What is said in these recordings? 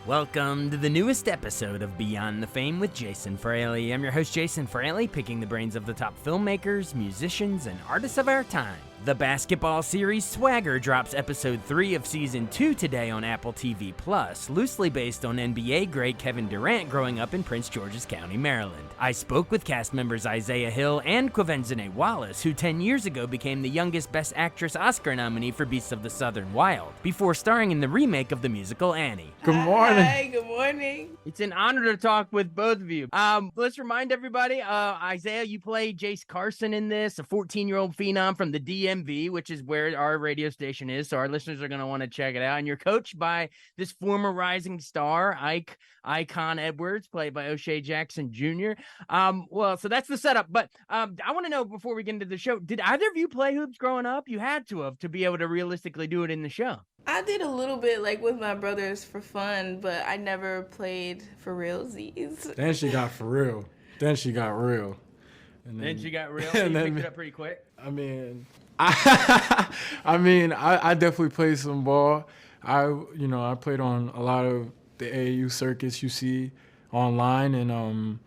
Welcome to the newest episode of Beyond the Fame with Jason Fraley. I'm your host, Jason Fraley, picking the brains of the top filmmakers, musicians, and artists of our time. The basketball series Swagger drops episode 3 of season 2 today on Apple TV+, loosely based on NBA great Kevin Durant growing up in Prince George's County, Maryland. I spoke with cast members Isaiah Hill and Quvenzhané Wallis, who 10 years ago became the youngest Best Actress Oscar nominee for Beasts of the Southern Wild, before starring in the remake of the musical Annie. Good morning. Hi, good morning. It's an honor to talk with both of you. Let's remind everybody, Isaiah, you played Jace Carson in this, a 14-year-old phenom from the DMV, which is where our radio station is, so our listeners are going to want to check it out. And you're coached by this former rising star, Icon Edwards, played by O'Shea Jackson Jr. So that's the setup. But I want to know, before we get into the show, did either of you play hoops growing up? You had to have, to be able to realistically do it in the show. I did a little bit, like, with my brothers for fun, but I never played for realsies. Then she got for real. Then she got real. And then she got real. So you picked it up pretty quick. I definitely played some ball. I played on a lot of the AAU circuits you see online, and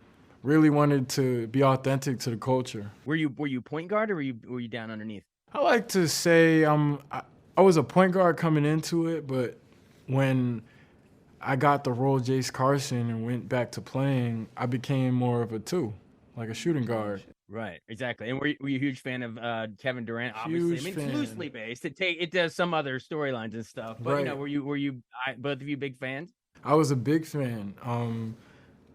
really wanted to be authentic to the culture. Were you point guard, or were you down underneath? I like to say I was a point guard coming into it, but when I got the role Jace Carson and went back to playing, I became more of a two, like a shooting guard. Right, exactly. And were you a huge fan of Kevin Durant? Obviously, Huge it's fan. loosely based. It does some other storylines and stuff. But Right. were you both of you big fans? I was a big fan.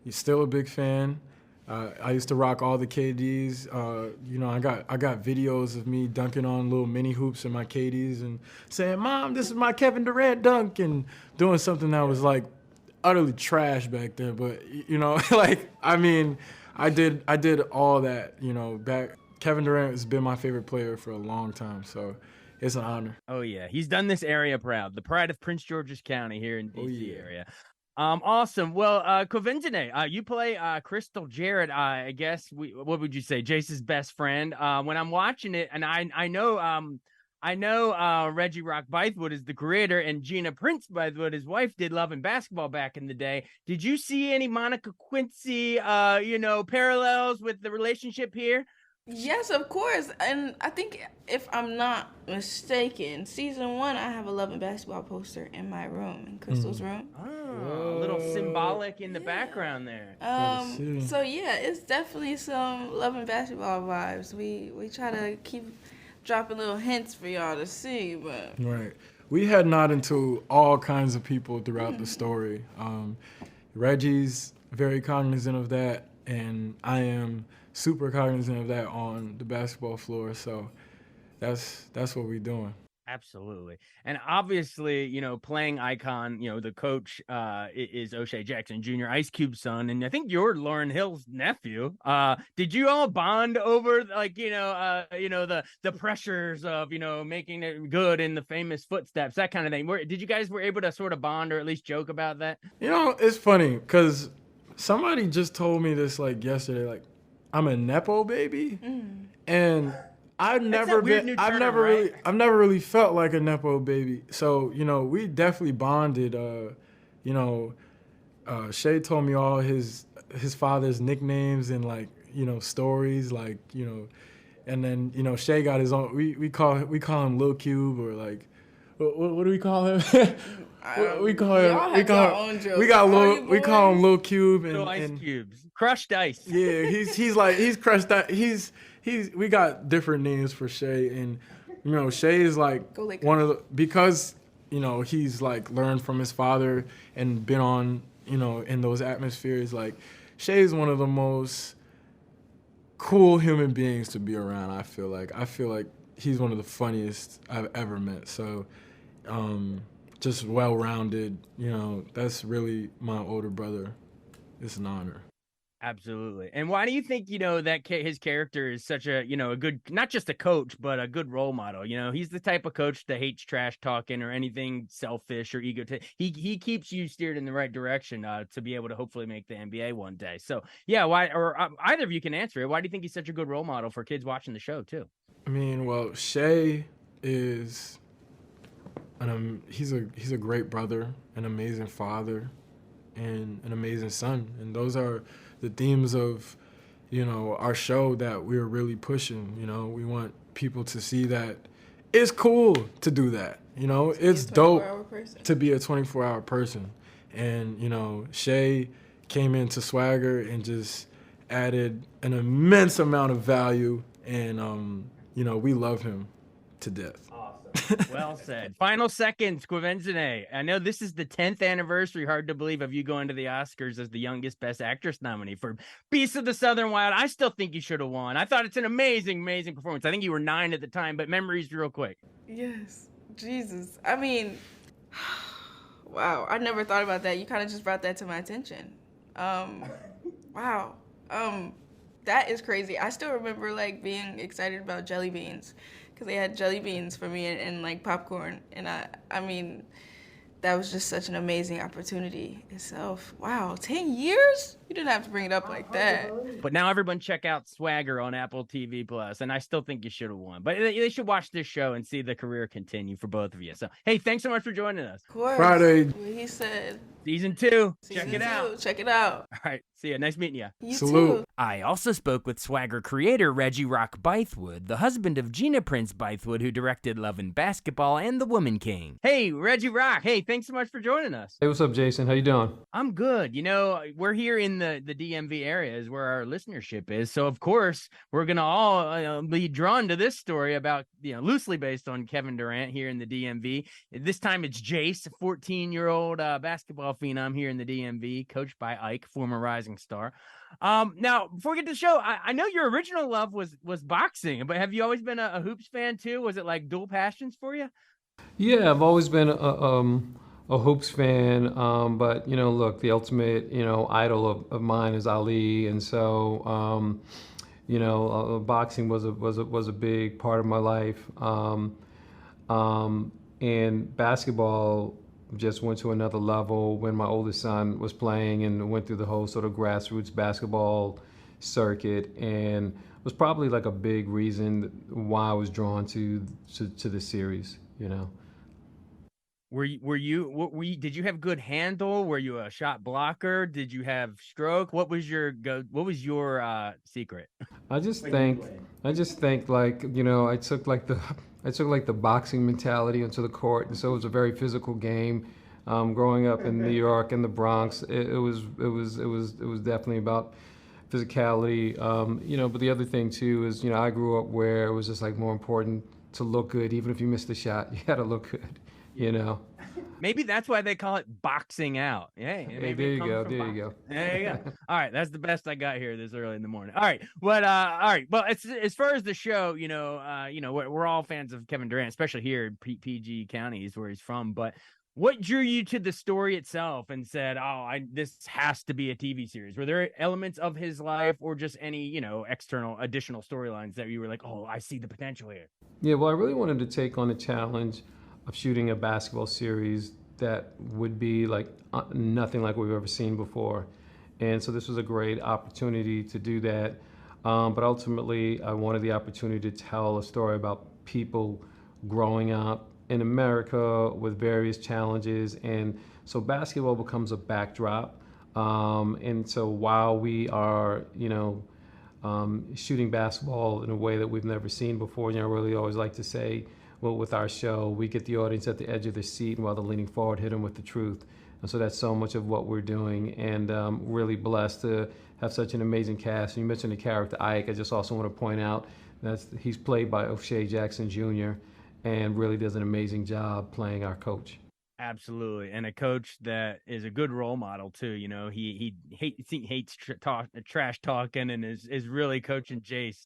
You're still a big fan. I used to rock all the KDs. I got videos of me dunking on little mini hoops in my KDs and saying, "Mom, this is my Kevin Durant dunk," and doing something that was like utterly trash back then. But I did all that. Back. Kevin Durant has been my favorite player for a long time, so it's an honor. Oh yeah, he's done this area proud. The pride of Prince George's County here in DC area. Awesome. Well, Quvenzhané, you play Crystal Jarrett. I guess what would you say, Jace's best friend? When I'm watching it, and I know Reggie Rock Bythewood is the creator, and Gina Prince Bythewood, his wife, did Love and Basketball back in the day. Did you see any Monica Quincy, parallels with the relationship here? Yes, of course. And I think, if I'm not mistaken, season 1, I have a Love and Basketball poster in my room, in Crystal's room. Oh, a little symbolic in the background there. So yeah, it's definitely some Love and Basketball vibes. We try to keep dropping little hints for y'all to see, but Right. We had nod into all kinds of people throughout the story. Reggie's very cognizant of that, and I am super cognizant of that on the basketball floor. So that's what we're doing. Absolutely. And obviously, playing Icon, the coach is O'Shea Jackson Jr., Ice Cube's son, and I think you're Lauryn Hill's nephew. Did you all bond over the pressures of, making it good in the famous footsteps, that kind of thing? Did you guys were able to sort of bond or at least joke about that? It's funny because somebody just told me this yesterday, I'm a Nepo baby, and I've never really felt like a Nepo baby. So, we definitely bonded. Shay told me all his father's nicknames and stories, and then, Shay got his own, we call him Lil Cube, or what do we call him? we call him Lil Cube and Ice cubes. Crushed ice. Yeah, he's crushed ice. We got different names for Shay, and Shay is one of the, because he's learned from his father and been on in those atmospheres. Shay is one of the most cool human beings to be around. I feel like he's one of the funniest I've ever met. So just well-rounded. That's really my older brother. It's an honor. Absolutely. And why do you think, that his character is such a, a good, not just a coach, but a good role model? He's the type of coach that hates trash talking or anything selfish or he keeps you steered in the right direction to be able to hopefully make the NBA one day. So yeah, why, or either of you can answer it. Why do you think he's such a good role model for kids watching the show too? Shay is, he's a great brother, an amazing father. and an amazing son. And those are the themes of, our show that we're really pushing. We want people to see that it's cool to do that. It's dope to be a 24-hour person. And, Shay came into Swagger and just added an immense amount of value. And, we love him to death. Awesome. Well said. Final seconds, Quvenzhané. I know this is the 10th anniversary, hard to believe, of you going to the Oscars as the youngest Best Actress nominee for Beasts of the Southern Wild. I still think you should have won. I thought it's an amazing, amazing performance. I think you were 9 at the time, but memories real quick. Yes. Jesus. I mean, wow. I never thought about that. You kind of just brought that to my attention. Wow. That is crazy. I still remember being excited about jelly beans because they had jelly beans for me and popcorn. And I mean, that was just such an amazing opportunity itself. Wow, 10 years? You didn't have to bring it up like that. But now everyone check out Swagger on Apple TV Plus, and I still think you should have won. But they should watch this show and see the career continue for both of you. So, hey, thanks so much for joining us. Of course. Friday. What he said. Season 2. Season Check it out. Check it out. All right. See ya. Nice meeting you. You Salute. too. I also spoke with Swagger creator Reggie Rock Bythewood, the husband of Gina Prince Bythewood, who directed Love and Basketball and The Woman King. Hey, Reggie Rock. Hey, thanks so much for joining us. Hey, what's up, Jason? How you doing? I'm good. We're here in the DMV area is where our listenership is. So, of course, we're going to all be drawn to this story about, loosely based on Kevin Durant here in the DMV. This time it's Jace, a 14-year-old basketball phenom here in the DMV, coached by Ike, former Rising Star. Now, before we get to the show, I know your original love was boxing, but have you always been a hoops fan too? Was it like dual passions for you? Yeah, I've always been a hoops fan, but look, the ultimate idol of mine is Ali, and so boxing was a big part of my life, and basketball just went to another level when my oldest son was playing and went through the whole sort of grassroots basketball circuit, and was probably like a big reason why I was drawn to the series. Did you have good handle? Were you a shot blocker? Did you have stroke? What was your secret? I just think I took the boxing mentality into the court, and so it was a very physical game. Growing up in New York and the Bronx, it was definitely about physicality. But the other thing too is I grew up where it was just more important to look good, even if you missed a shot, you had to look good. Maybe that's why they call it boxing out. Hey, there you go. There you go. There you go. All right, that's the best I got here this early in the morning. All right, but all right. Well, as far as the show, we're all fans of Kevin Durant, especially here in PG County is where he's from. But what drew you to the story itself and said, this has to be a TV series? Were there elements of his life or just any, external additional storylines that you were like, I see the potential here? Yeah, well, I really wanted to take on the challenge of shooting a basketball series that would be nothing like we've ever seen before. And so this was a great opportunity to do that. But ultimately, I wanted the opportunity to tell a story about people growing up in America with various challenges. And so basketball becomes a backdrop. And so while we are, shooting basketball in a way that we've never seen before, I really always like to say, well, with our show, we get the audience at the edge of their seat, and while they're leaning forward, hit them with the truth. And so that's so much of what we're doing, and really blessed to have such an amazing cast. And you mentioned the character Ike. I just also want to point out that he's played by O'Shea Jackson Jr. and really does an amazing job playing our coach. Absolutely, and a coach that is a good role model too. He hates trash talking and is really coaching Jace.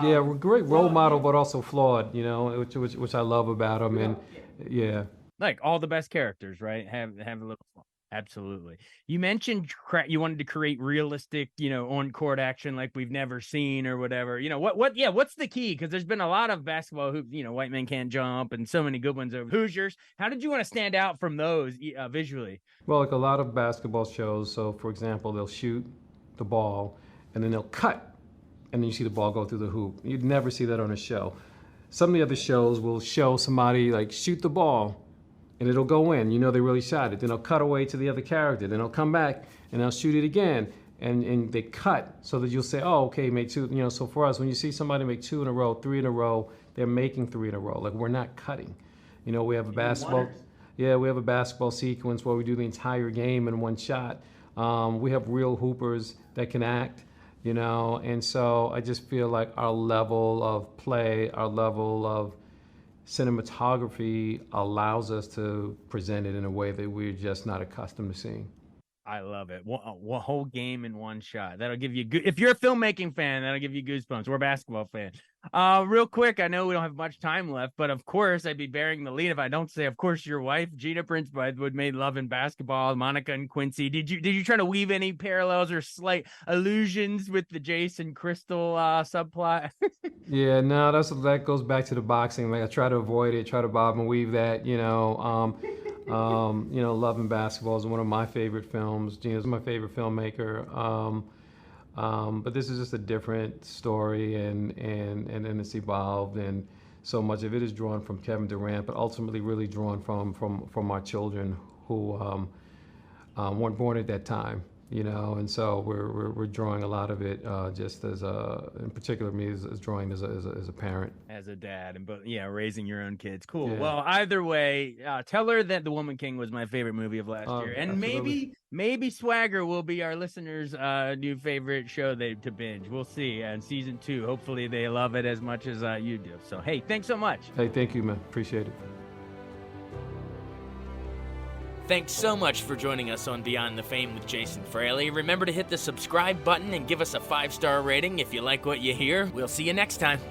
Yeah, great role model, but also flawed. Which I love about him, and yeah, like all the best characters, right? Have a little flaw. Absolutely. You mentioned you wanted to create realistic, on-court action like we've never seen or whatever. What's the key? Because there's been a lot of basketball hoops, White Men Can't Jump and so many good ones over Hoosiers. How did you want to stand out from those visually? Well, like a lot of basketball shows, so for example, they'll shoot the ball and then they'll cut and then you see the ball go through the hoop. You'd never see that on a show. Some of the other shows will show somebody shoot the ball and it'll go in. You know they really shot it. Then they'll cut away to the other character. Then they'll come back and they'll shoot it again. And they cut so that you'll say, oh, okay, make two. You know, so for us, when you see somebody make 2 in a row, 3 in a row, they're making 3 in a row. Like, we're not cutting. You know, we have a basketball. Yeah, we have a basketball sequence where we do the entire game in one shot. We have real hoopers that can act, you know, and so I just feel like our level of play, our level of cinematography allows us to present it in a way that we're just not accustomed to seeing. I love it. One whole game in one shot. That'll give you if you're a filmmaking fan, that'll give you goosebumps. We're a basketball fan. Real quick, I know we don't have much time left, but of course, I'd be bearing the lead if I don't say, of course, your wife, Gina Prince Bythewood, made Love and Basketball, Monica and Quincy. Did you try to weave any parallels or slight allusions with the Jason Crystal subplot? Yeah, no, that goes back to the boxing. Like, I try to avoid it, try to bob and weave that, you know. You know, Love and Basketball is one of my favorite films. Gina's my favorite filmmaker. But this is just a different story, and it's evolved, and so much of it is drawn from Kevin Durant, but ultimately really drawn from our children who weren't born at that time, you know, and so we're drawing a lot of it just as in particular me as drawing as a parent, as a dad, and raising your own kids. Cool. Yeah. Well, either way, tell her that The Woman King was my favorite movie of last year, and absolutely. maybe Swagger will be our listeners' new favorite show to binge. We'll see. And season 2, hopefully they love it as much as you do. So hey, thanks so much. Hey, thank you, man. Appreciate it. Thanks so much for joining us on Beyond the Fame with Jason Fraley. Remember to hit the subscribe button and give us a 5-star rating if you like what you hear. We'll see you next time.